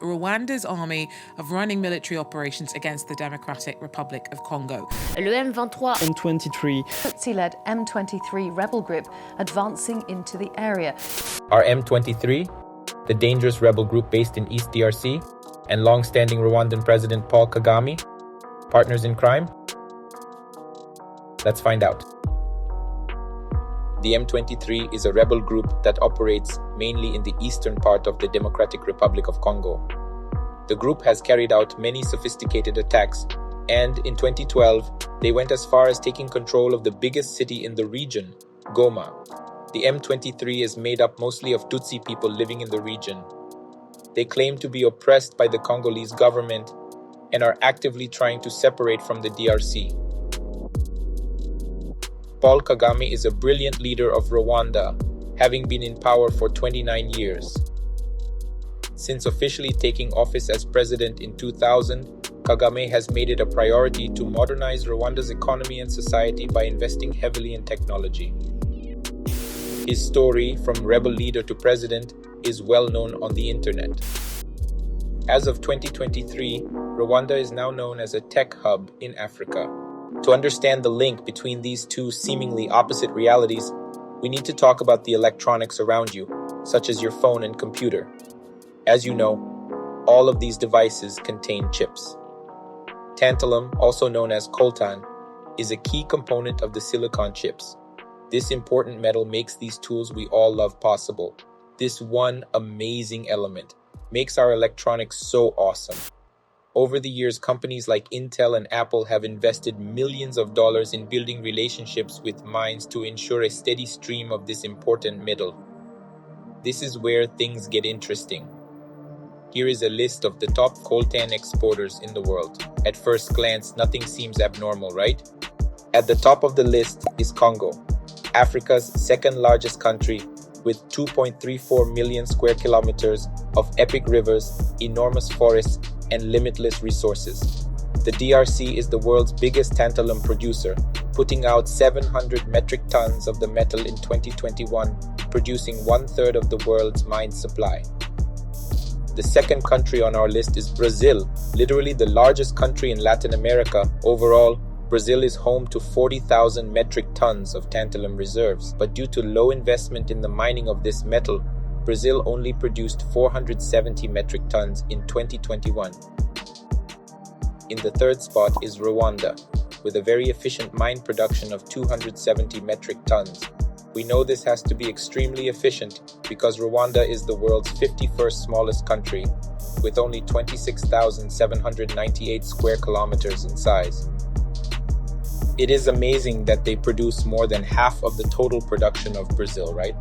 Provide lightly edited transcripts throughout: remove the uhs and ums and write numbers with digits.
Rwanda's army of running military operations against the Democratic Republic of Congo. Le M23 M23 Tutsi-led M23 rebel group advancing into the area. Are M23, the dangerous rebel group based in East DRC, and long-standing Rwandan President Paul Kagame, partners in crime? Let's find out. The M23 is a rebel group that operates mainly in the eastern part of the Democratic Republic of Congo. The group has carried out many sophisticated attacks, and in 2012, they went as far as taking control of the biggest city in the region, Goma. The M23 is made up mostly of Tutsi people living in the region. They claim to be oppressed by the Congolese government and are actively trying to separate from the DRC. Paul Kagame is a brilliant leader of Rwanda, having been in power for 29 years. Since officially taking office as president in 2000, Kagame has made it a priority to modernize Rwanda's economy and society by investing heavily in technology. His story, from rebel leader to president, is well known on the internet. As of 2023, Rwanda is now known as a tech hub in Africa. To understand the link between these two seemingly opposite realities, we need to talk about the electronics around you, such as your phone and computer. As you know, all of these devices contain chips. Tantalum, also known as coltan, is a key component of the silicon chips. This important metal makes these tools we all love possible. This one amazing element makes our electronics so awesome. Over the years, companies like Intel and Apple have invested millions of dollars in building relationships with mines to ensure a steady stream of this important metal. This is where things get interesting. Here is a list of the top coltan exporters in the world. At first glance, nothing seems abnormal, right? At the top of the list is Congo, Africa's second largest country, with 2.34 million square kilometers of epic rivers, enormous forests, and limitless resources. The DRC is the world's biggest tantalum producer, putting out 700 metric tons of the metal in 2021, producing 1/3 of the world's mine supply. The second country on our list is Brazil, literally the largest country in Latin America. Overall, Brazil is home to 40,000 metric tons of tantalum reserves, but due to low investment in the mining of this metal, Brazil only produced 470 metric tons in 2021. In the third spot is Rwanda, with a very efficient mine production of 270 metric tons. We know this has to be extremely efficient because Rwanda is the world's 51st smallest country, with only 26,798 square kilometers in size. It is amazing that they produce more than half of the total production of Brazil, right?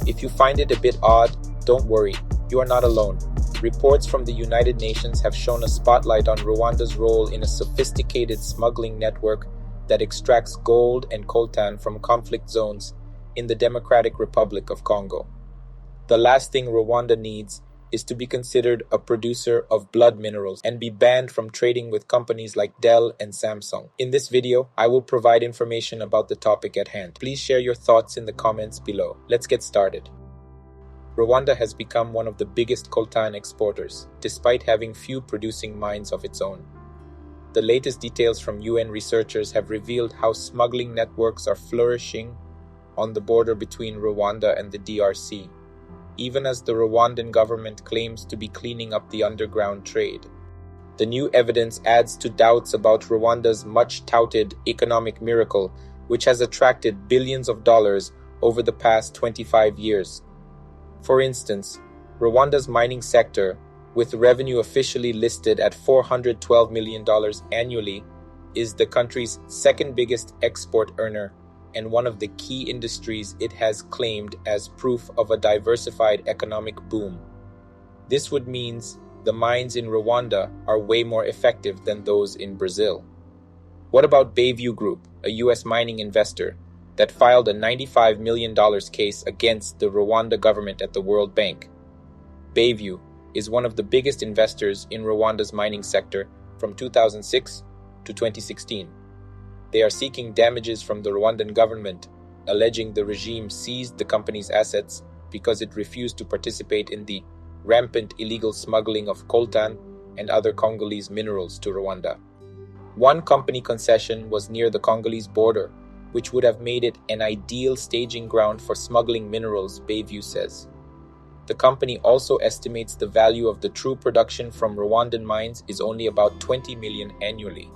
If you find it a bit odd, don't worry, you are not alone. Reports from the United Nations have shown a spotlight on Rwanda's role in a sophisticated smuggling network that extracts gold and coltan from conflict zones in the Democratic Republic of Congo. The last thing Rwanda needs is to be considered a producer of blood minerals and be banned from trading with companies like Dell and Samsung. In this video, I will provide information about the topic at hand. Please share your thoughts in the comments below. Let's get started. Rwanda has become one of the biggest coltan exporters, despite having few producing mines of its own. The latest details from UN researchers have revealed how smuggling networks are flourishing on the border between Rwanda and the DRC, even as the Rwandan government claims to be cleaning up the underground trade. The new evidence adds to doubts about Rwanda's much-touted economic miracle, which has attracted billions of dollars over the past 25 years. For instance, Rwanda's mining sector, with revenue officially listed at $412 million annually, is the country's second biggest export earner and one of the key industries it has claimed as proof of a diversified economic boom. This would mean the mines in Rwanda are way more effective than those in Brazil. What about Bayview Group, a US mining investor that filed a $95 million case against the Rwanda government at the World Bank? Bayview is one of the biggest investors in Rwanda's mining sector from 2006 to 2016. They are seeking damages from the Rwandan government, alleging the regime seized the company's assets because it refused to participate in the rampant illegal smuggling of coltan and other Congolese minerals to Rwanda. One company concession was near the Congolese border, which would have made it an ideal staging ground for smuggling minerals, Bayview says. The company also estimates the value of the true production from Rwandan mines is only about 20 million annually,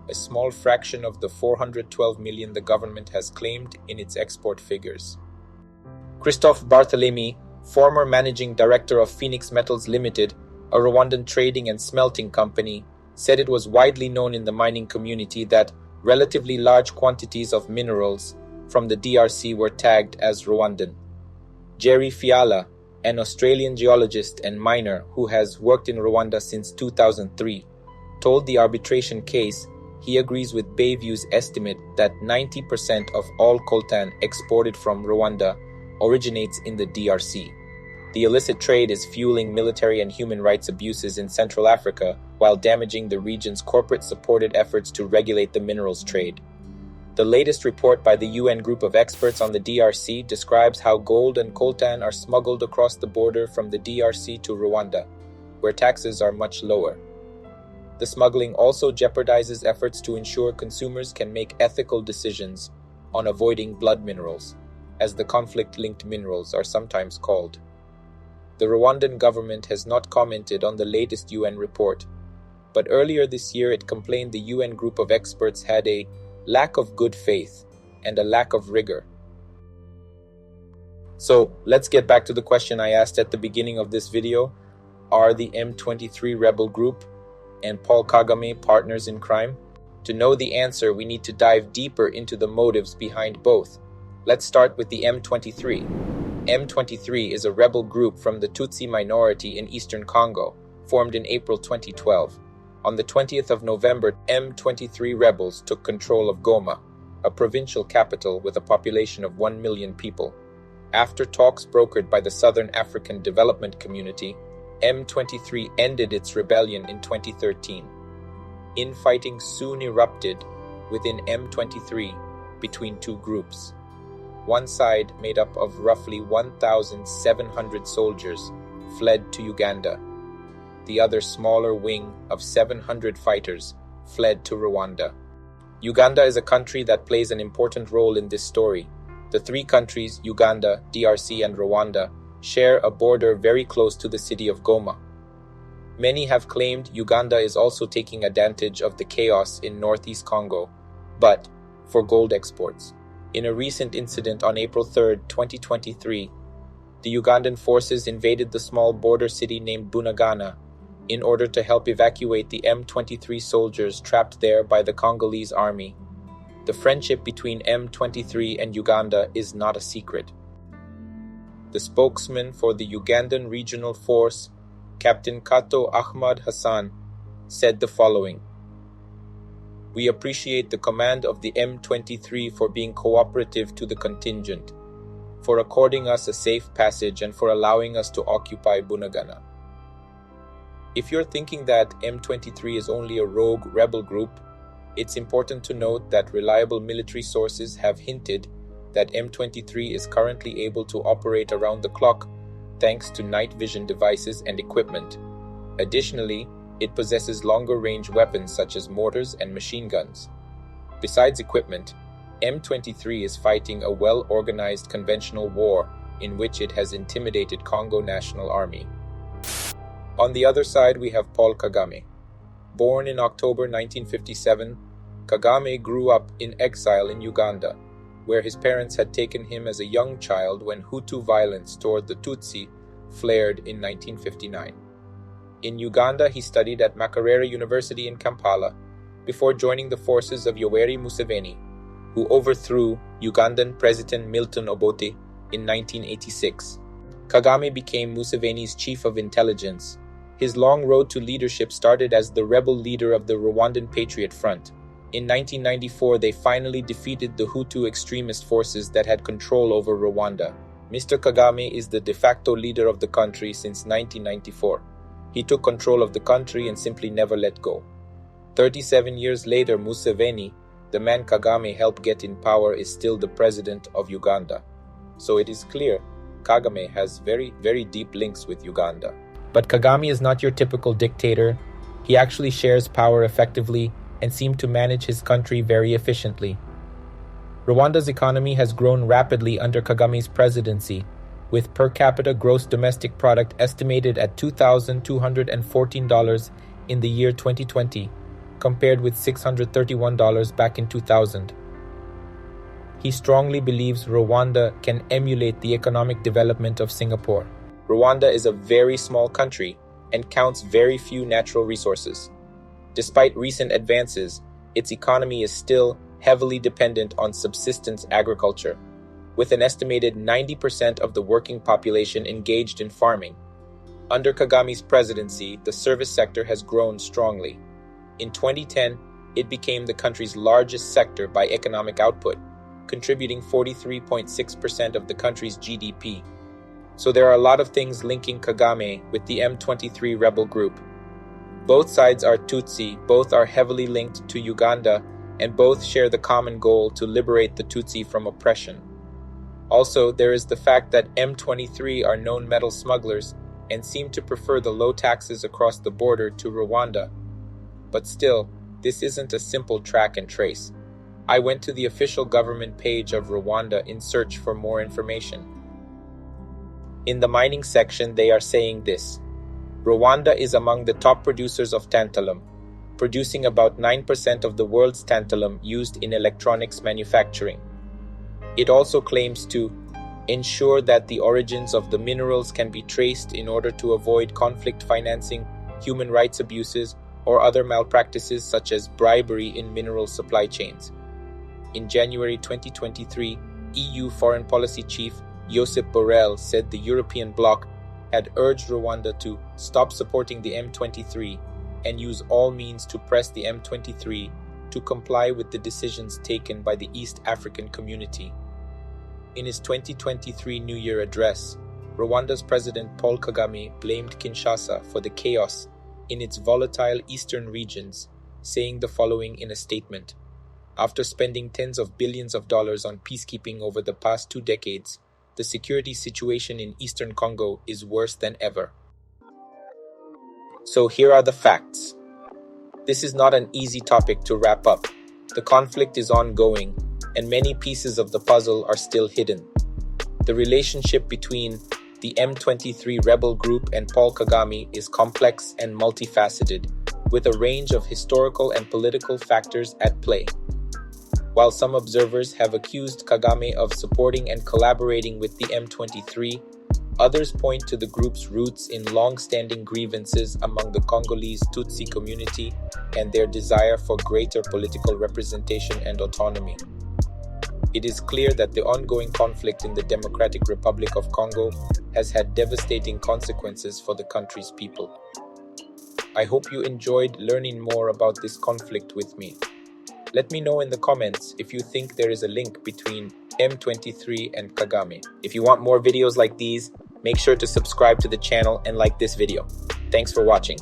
a small fraction of the 412 million the government has claimed in its export figures. Christophe Barthélemy, former managing director of Phoenix Metals Limited, a Rwandan trading and smelting company, said it was widely known in the mining community that relatively large quantities of minerals from the DRC were tagged as Rwandan. Jerry Fiala, an Australian geologist and miner who has worked in Rwanda since 2003, told the arbitration case he agrees with Bayview's estimate that 90% of all coltan exported from Rwanda originates in the DRC. The illicit trade is fueling military and human rights abuses in Central Africa while damaging the region's corporate-supported efforts to regulate the minerals trade. The latest report by the UN group of experts on the DRC describes how gold and coltan are smuggled across the border from the DRC to Rwanda, where taxes are much lower. The smuggling also jeopardizes efforts to ensure consumers can make ethical decisions on avoiding blood minerals, as the conflict-linked minerals are sometimes called. The Rwandan government has not commented on the latest UN report, but earlier this year it complained the UN group of experts had a lack of good faith and a lack of rigor. So let's get back to the question I asked at the beginning of this video. Are the M23 rebel group and Paul Kagame partners in crime? To know the answer, we need to dive deeper into the motives behind both. Let's start with the M23. M23 is a rebel group from the Tutsi minority in eastern Congo, formed in April 2012. On the 20th of November, M23 rebels took control of Goma, a provincial capital with a population of 1 million people. After talks brokered by the Southern African Development Community, M23 ended its rebellion in 2013. Infighting soon erupted within M23 between two groups. One side, made up of roughly 1,700 soldiers, fled to Uganda. The other smaller wing of 700 fighters fled to Rwanda. Uganda is a country that plays an important role in this story. The three countries, Uganda, DRC, and Rwanda, share a border very close to the city of Goma. Many have claimed Uganda is also taking advantage of the chaos in northeast Congo, but for gold exports. In a recent incident on April 3, 2023, the Ugandan forces invaded the small border city named Bunagana in order to help evacuate the M23 soldiers trapped there by the Congolese army. The friendship between M23 and Uganda is not a secret. The spokesman for the Ugandan regional force, Captain Kato Ahmad Hassan, said the following: "We appreciate the command of the M23 for being cooperative to the contingent, for according us a safe passage and for allowing us to occupy Bunagana." If you're thinking that M23 is only a rogue rebel group, it's important to note that reliable military sources have hinted that M23 is currently able to operate around the clock thanks to night vision devices and equipment. Additionally, it possesses longer-range weapons such as mortars and machine guns. Besides equipment, M23 is fighting a well-organized conventional war in which it has intimidated Congo National Army. On the other side, we have Paul Kagame. Born in October 1957, Kagame grew up in exile in Uganda, where his parents had taken him as a young child when Hutu violence toward the Tutsi flared in 1959. In Uganda, he studied at Makerere University in Kampala before joining the forces of Yoweri Museveni, who overthrew Ugandan President Milton Obote in 1986. Kagame became Museveni's chief of intelligence. His long road to leadership started as the rebel leader of the Rwandan Patriot Front. In 1994, they finally defeated the Hutu extremist forces that had control over Rwanda. Mr. Kagame is the de facto leader of the country since 1994. He took control of the country and simply never let go. 37 years later, Museveni, the man Kagame helped get in power, is still the president of Uganda. So it is clear Kagame has very, very deep links with Uganda. But Kagame is not your typical dictator. He actually shares power effectively and seemed to manage his country very efficiently. Rwanda's economy has grown rapidly under Kagame's presidency, with per capita gross domestic product estimated at $2,214 in the year 2020, compared with $631 back in 2000. He strongly believes Rwanda can emulate the economic development of Singapore. Rwanda is a very small country and counts very few natural resources. Despite recent advances, its economy is still heavily dependent on subsistence agriculture, with an estimated 90% of the working population engaged in farming. Under Kagame's presidency, the service sector has grown strongly. In 2010, it became the country's largest sector by economic output, contributing 43.6% of the country's GDP. So there are a lot of things linking Kagame with the M23 rebel group. Both sides are Tutsi, both are heavily linked to Uganda, and both share the common goal to liberate the Tutsi from oppression. Also, there is the fact that M23 are known metal smugglers and seem to prefer the low taxes across the border to Rwanda. But still, this isn't a simple track and trace. I went to the official government page of Rwanda in search for more information. In the mining section, they are saying this: Rwanda is among the top producers of tantalum, producing about 9% of the world's tantalum used in electronics manufacturing. It also claims to ensure that the origins of the minerals can be traced in order to avoid conflict financing, human rights abuses, or other malpractices such as bribery in mineral supply chains. In January 2023, EU Foreign Policy Chief Josep Borrell said the European bloc had urged Rwanda to stop supporting the M23 and use all means to press the M23 to comply with the decisions taken by the East African Community. In his 2023 New Year address, Rwanda's President Paul Kagame blamed Kinshasa for the chaos in its volatile eastern regions, saying the following in a statement: "After spending tens of billions of dollars on peacekeeping over the past 2 decades, the security situation in eastern Congo is worse than ever." So here are the facts. This is not an easy topic to wrap up. The conflict is ongoing, and many pieces of the puzzle are still hidden. The relationship between the M23 rebel group and Paul Kagame is complex and multifaceted, with a range of historical and political factors at play. While some observers have accused Kagame of supporting and collaborating with the M23, others point to the group's roots in long-standing grievances among the Congolese Tutsi community and their desire for greater political representation and autonomy. It is clear that the ongoing conflict in the Democratic Republic of Congo has had devastating consequences for the country's people. I hope you enjoyed learning more about this conflict with me. Let me know in the comments if you think there is a link between M23 and Kagame. If you want more videos like these, make sure to subscribe to the channel and like this video. Thanks for watching.